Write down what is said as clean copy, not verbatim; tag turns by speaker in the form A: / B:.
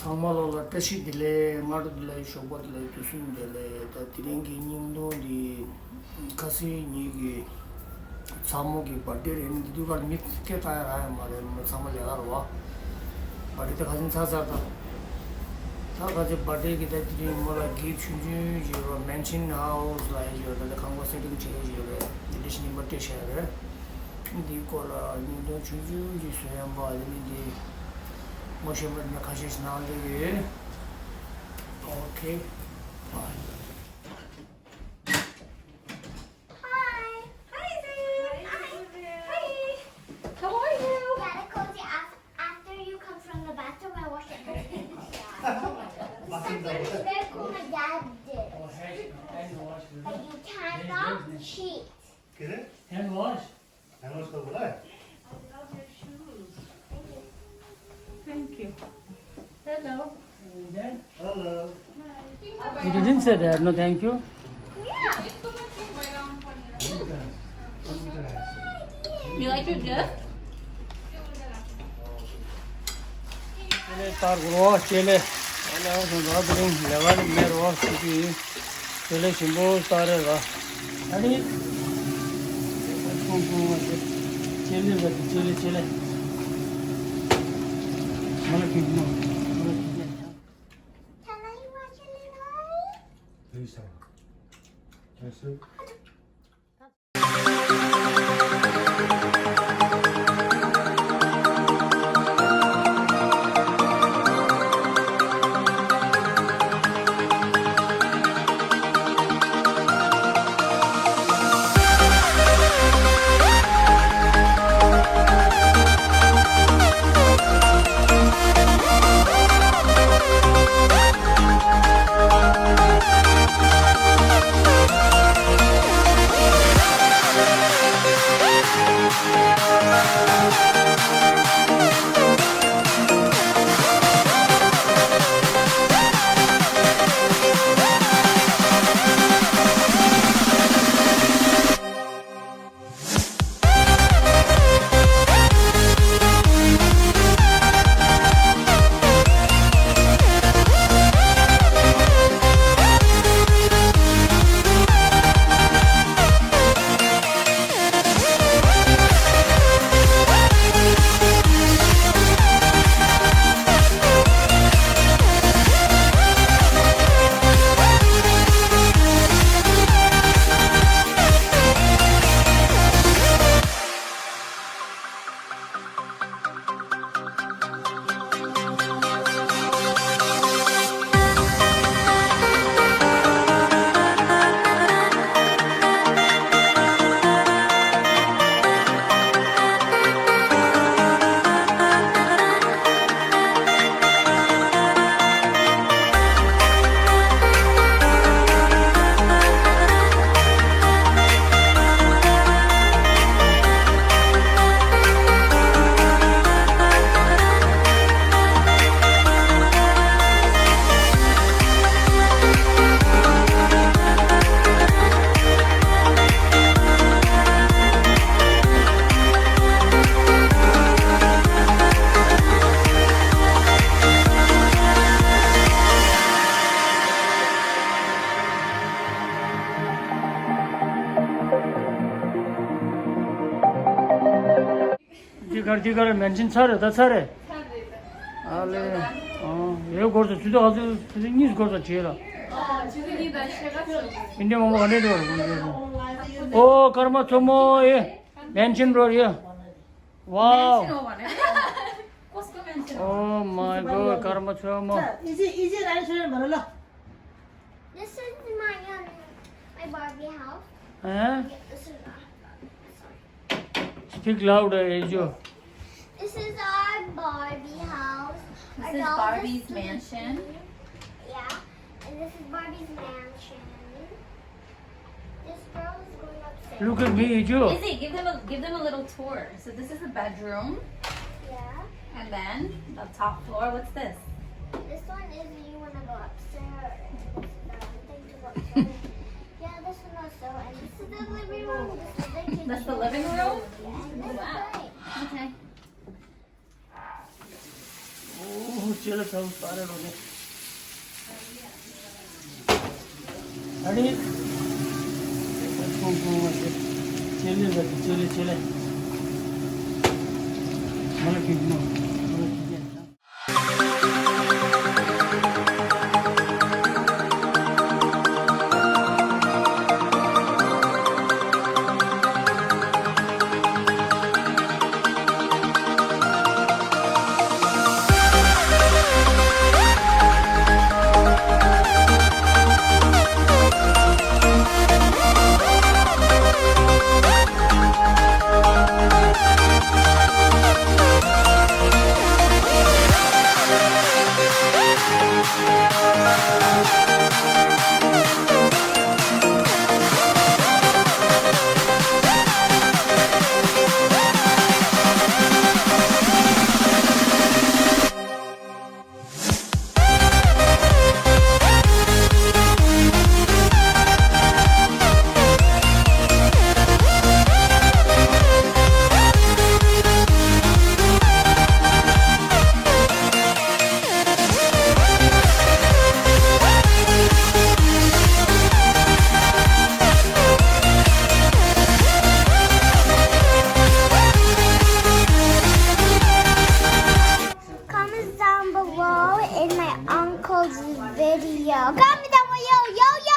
A: 상말로라 뜻이 딜레 마르딜레 쇼버딜레 두순딜레 다 디랭기 님도디 가시 니기 사모기 바데리 누가 미스케 타야 말에 뭐 상말이 알아와 바데테 가진 사사다 다 가지 바데기 대들이 뭐라 기춘주 저 맨션 하우스 라이저 다 강고 세팅 지어지래 디리시니 맞게 셔래 디콜라 니도 주주 지수야 바데니 모셔면 가시스 나오게 오케이 바이
B: Kere?
A: hand wash
B: Hand wash कर बोला है?
C: Thank you. Hello.
B: Hello.
A: you didn't say that no thank you
C: You like your gift?
A: चले तार गुरुआ चले चले और सुना बिलिंग लेवल में रोआ सिटी चले सिंबो तारे रा अरे चले बच्चे चले चले मला कितना
D: Can I watch a little?
B: Please. Yes, sir.
A: 지가를 맨신 차례 다 차례 알레 요 거서 주도 가서 주니 거서 지라
C: 주근이 날씨가
A: 인데 뭐 안에 돼 오 카르마 초모 예 맨신 로리야 와우
C: 코스코 맨션.
A: 오 마이 갓 카르마 초모
E: 이제 날 소리 말라.
D: This is my Barbie house.
A: 에
D: This is
A: 스피크 라우드 해줘
D: This is our Barbie house.
C: This
D: Our
C: is
D: doll
C: Barbie's
D: is-
C: mansion.
D: Yeah, and this is Barbie's mansion. This girl is going upstairs.
A: Look at me 해줘
C: Izzy, give them a little tour. So this is the bedroom,
D: Yeah.
C: and then the top floor. What's this?
D: This one is you want to go upstairs. This is the thing to go upstairs. Yeah, this one also. And this is the living room. This is the kitchen.
C: That's the living room?
D: Yeah, and this
C: Wow.
D: is the
C: Okay.
A: 오 चले सब सारे लोग अरे चले चले चले मला कितना
D: Comment down below in my uncle's video. Comment down below, yo yo!